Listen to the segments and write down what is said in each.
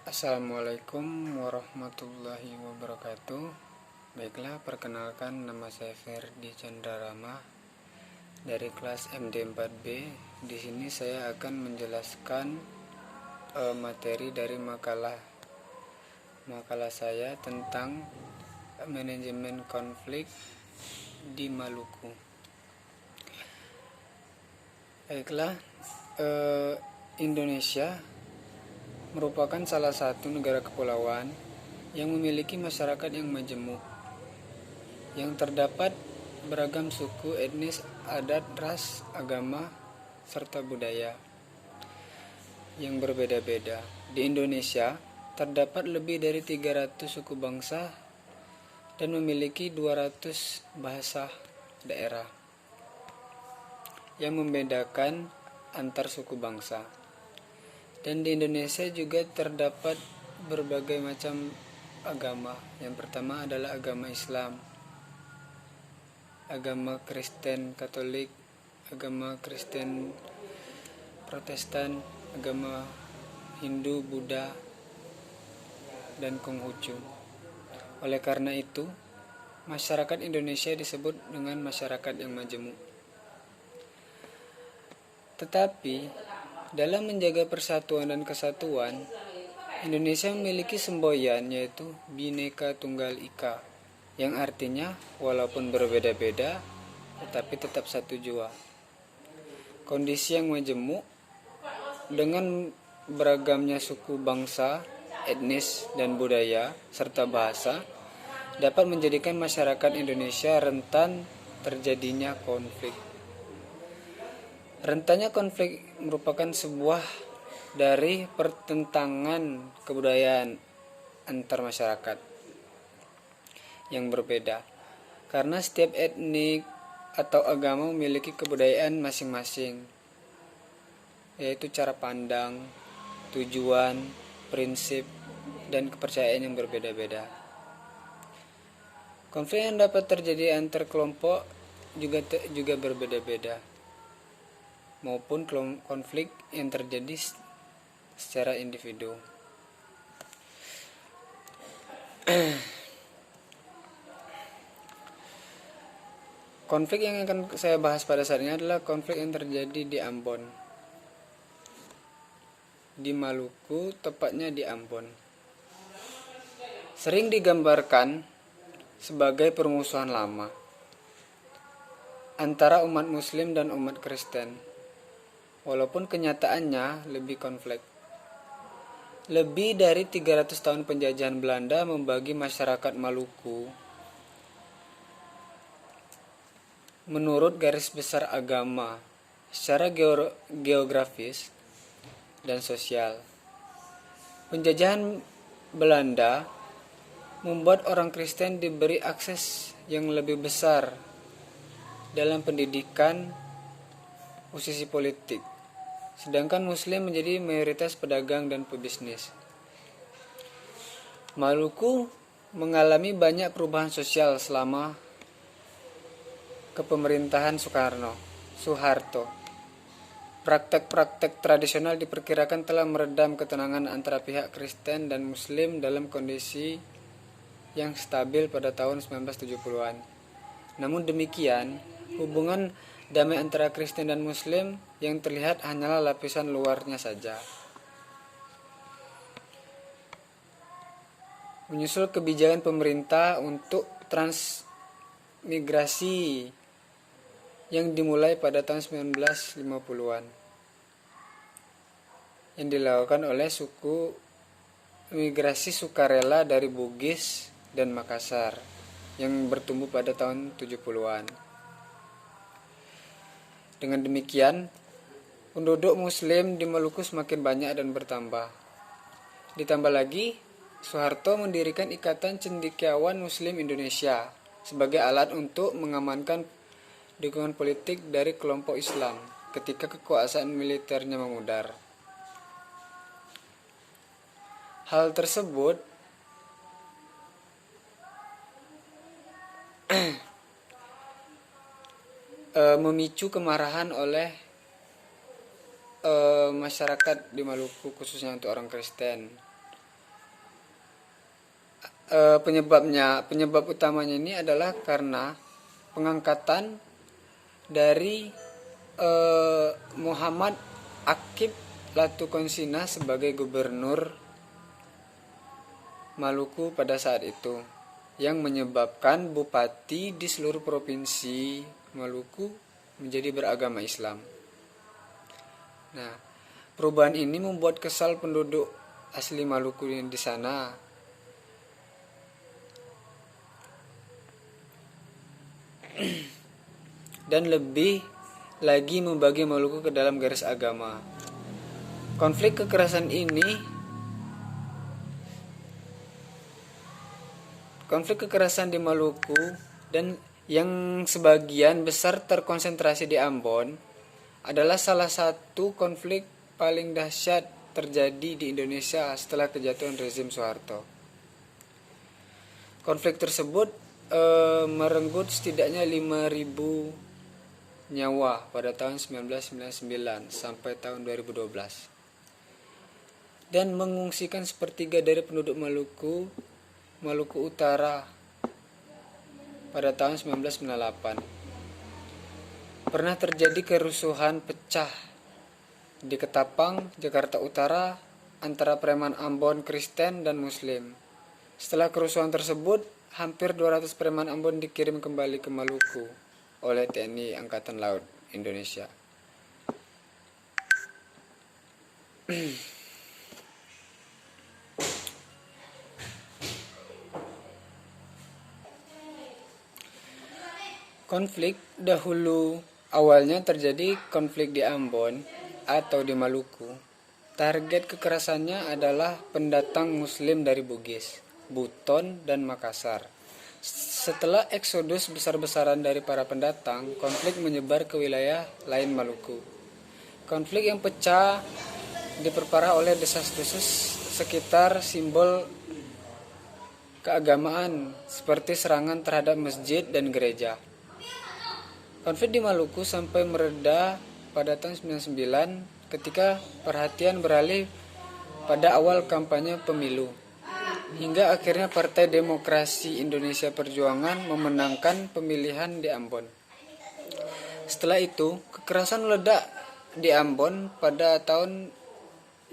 Assalamualaikum warahmatullahi wabarakatuh. Baiklah, perkenalkan nama saya Ferdi Chandrarama dari kelas MD4B. Di sini saya akan menjelaskan materi dari makalah saya tentang manajemen konflik di Maluku. Baiklah, Indonesia merupakan salah satu negara kepulauan yang memiliki masyarakat yang majemuk, yang terdapat beragam suku, etnis, adat, ras, agama, serta budaya yang berbeda-beda. Di Indonesia terdapat lebih dari 300 suku bangsa dan memiliki 200 bahasa daerah yang membedakan antar suku bangsa. Dan di Indonesia juga terdapat berbagai macam agama. Yang pertama adalah agama Islam, agama Kristen Katolik, agama Kristen Protestan, agama Hindu, Buddha, dan Konghucu. Oleh karena itu, masyarakat Indonesia disebut dengan masyarakat yang majemuk. Tetapi dalam menjaga persatuan dan kesatuan, Indonesia memiliki semboyan yaitu Bhinneka Tunggal Ika, yang artinya walaupun berbeda-beda tetapi tetap satu jua. Kondisi yang majemuk dengan beragamnya suku bangsa, etnis dan budaya serta bahasa dapat menjadikan masyarakat Indonesia rentan terjadinya konflik. Rentannya konflik merupakan sebuah dari pertentangan kebudayaan antar masyarakat yang berbeda, karena setiap etnik atau agama memiliki kebudayaan masing-masing, yaitu cara pandang, tujuan, prinsip, dan kepercayaan yang berbeda-beda. Konflik yang dapat terjadi antar kelompok juga berbeda-beda, maupun konflik yang terjadi secara individu. Konflik yang akan saya bahas pada saat ini adalah konflik yang terjadi di Ambon, di Maluku, tepatnya di Ambon. Sering digambarkan sebagai permusuhan lama antara umat Muslim dan umat Kristen, walaupun kenyataannya lebih kompleks. Lebih dari 300 tahun penjajahan Belanda membagi masyarakat Maluku menurut garis besar agama, secara geografis, dan sosial. Penjajahan Belanda membuat orang Kristen diberi akses yang lebih besar dalam pendidikan, posisi politik, sedangkan Muslim menjadi mayoritas pedagang dan pebisnis. Maluku mengalami banyak perubahan sosial selama kepemerintahan Soeharto. Praktek-praktek tradisional diperkirakan telah meredam ketenangan antara pihak Kristen dan Muslim dalam kondisi yang stabil pada tahun 1970-an. Namun demikian, hubungan damai antara Kristen dan Muslim yang terlihat hanyalah lapisan luarnya saja. Menyusul kebijakan pemerintah untuk transmigrasi yang dimulai pada tahun 1950-an, yang dilakukan oleh suku migrasi sukarela dari Bugis dan Makassar yang bertumbuh pada tahun 70-an. Dengan demikian, penduduk Muslim di Maluku semakin banyak dan bertambah. Ditambah lagi, Soeharto mendirikan Ikatan Cendekiawan Muslim Indonesia sebagai alat untuk mengamankan dukungan politik dari kelompok Islam ketika kekuasaan militernya memudar. Hal tersebut memicu kemarahan oleh masyarakat di Maluku, khususnya untuk orang Kristen. penyebab utamanya ini adalah karena pengangkatan dari Muhammad Akib Latukonsina sebagai gubernur Maluku pada saat itu, yang menyebabkan bupati di seluruh provinsi Maluku menjadi beragama Islam. Nah, perubahan ini membuat kesal penduduk asli Maluku yang di sana. Dan lebih lagi membagi Maluku ke dalam garis agama. Konflik kekerasan di Maluku dan yang sebagian besar terkonsentrasi di Ambon adalah salah satu konflik paling dahsyat terjadi di Indonesia setelah kejatuhan rezim Soeharto. Konflik tersebut merenggut setidaknya 5.000 nyawa pada tahun 1999 sampai tahun 2012 dan mengungsikan sepertiga dari penduduk Maluku Utara pada tahun 1998. Pernah terjadi kerusuhan pecah di Ketapang, Jakarta Utara antara preman Ambon Kristen dan Muslim. Setelah kerusuhan tersebut, hampir 200 preman Ambon dikirim kembali ke Maluku oleh TNI Angkatan Laut Indonesia. Konflik dahulu awalnya terjadi konflik di Ambon atau di Maluku. Target kekerasannya adalah pendatang Muslim dari Bugis, Buton, dan Makassar. Setelah eksodus besar-besaran dari para pendatang, konflik menyebar ke wilayah lain Maluku. Konflik yang pecah diperparah oleh desas-desus sekitar simbol keagamaan seperti serangan terhadap masjid dan gereja. Konflik di Maluku sampai mereda pada tahun 1999 ketika perhatian beralih pada awal kampanye pemilu. Hingga akhirnya Partai Demokrasi Indonesia Perjuangan memenangkan pemilihan di Ambon. Setelah itu, kekerasan meledak di Ambon pada tahun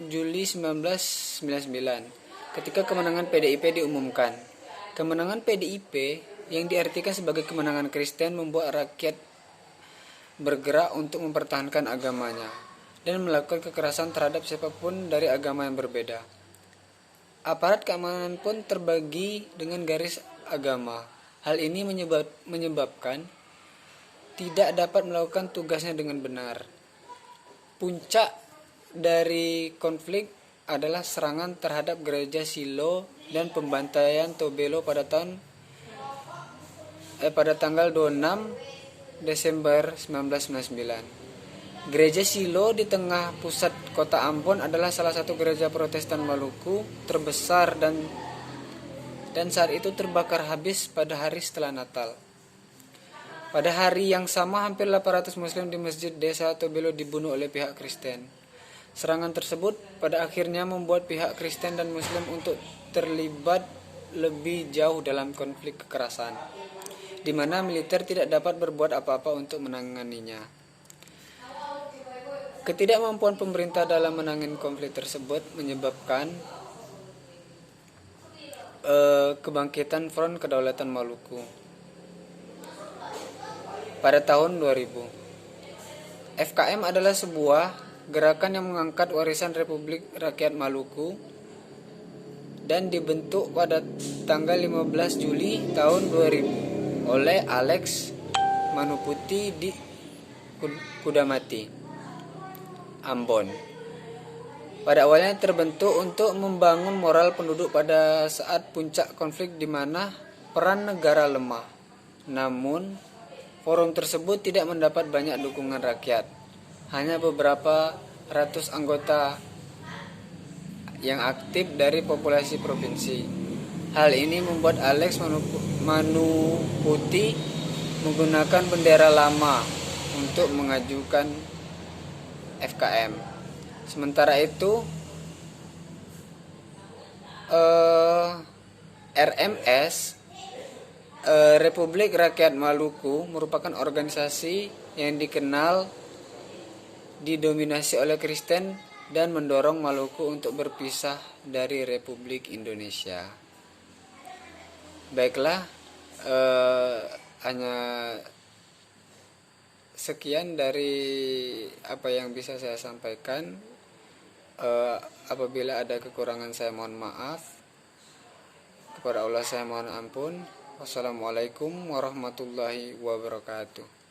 Juli 1999 ketika kemenangan PDIP diumumkan. Kemenangan PDIP yang diartikan sebagai kemenangan Kristen membuat rakyat bergerak untuk mempertahankan agamanya dan melakukan kekerasan terhadap siapapun dari agama yang berbeda. Aparat keamanan pun terbagi dengan garis agama. Hal ini menyebabkan tidak dapat melakukan tugasnya dengan benar. Puncak dari konflik adalah serangan terhadap gereja Silo dan pembantaian Tobelo pada tanggal 26 Desember 1999. Gereja Silo di tengah pusat kota Ambon adalah salah satu gereja Protestan Maluku terbesar dan saat itu terbakar habis pada hari setelah Natal. Pada hari yang sama hampir 800 Muslim di Masjid Desa Tobelo dibunuh oleh pihak Kristen. Serangan tersebut pada akhirnya membuat pihak Kristen dan Muslim untuk terlibat lebih jauh dalam konflik kekerasan, di mana militer tidak dapat berbuat apa-apa untuk menanganinya. Ketidakmampuan pemerintah dalam menangani konflik tersebut menyebabkan kebangkitan Front Kedaulatan Maluku pada tahun 2000. FKM adalah sebuah gerakan yang mengangkat warisan Republik Rakyat Maluku dan dibentuk pada tanggal 15 Juli tahun 2000 oleh Alex Manuputi di Kudamati, Ambon. Pada awalnya terbentuk untuk membangun moral penduduk pada saat puncak konflik di mana peran negara lemah. Namun, forum tersebut tidak mendapat banyak dukungan rakyat. Hanya beberapa ratus anggota yang aktif dari populasi provinsi. Hal ini membuat Alex Manuputi menggunakan bendera lama untuk mengajukan FKM. Sementara itu RMS, Republik Rakyat Maluku, merupakan organisasi yang dikenal didominasi oleh Kristen dan mendorong Maluku untuk berpisah dari Republik Indonesia. Baiklah, hanya sekian dari apa yang bisa saya sampaikan. Apabila ada kekurangan saya mohon maaf. Kepada Allah saya mohon ampun. Wassalamualaikum warahmatullahi wabarakatuh.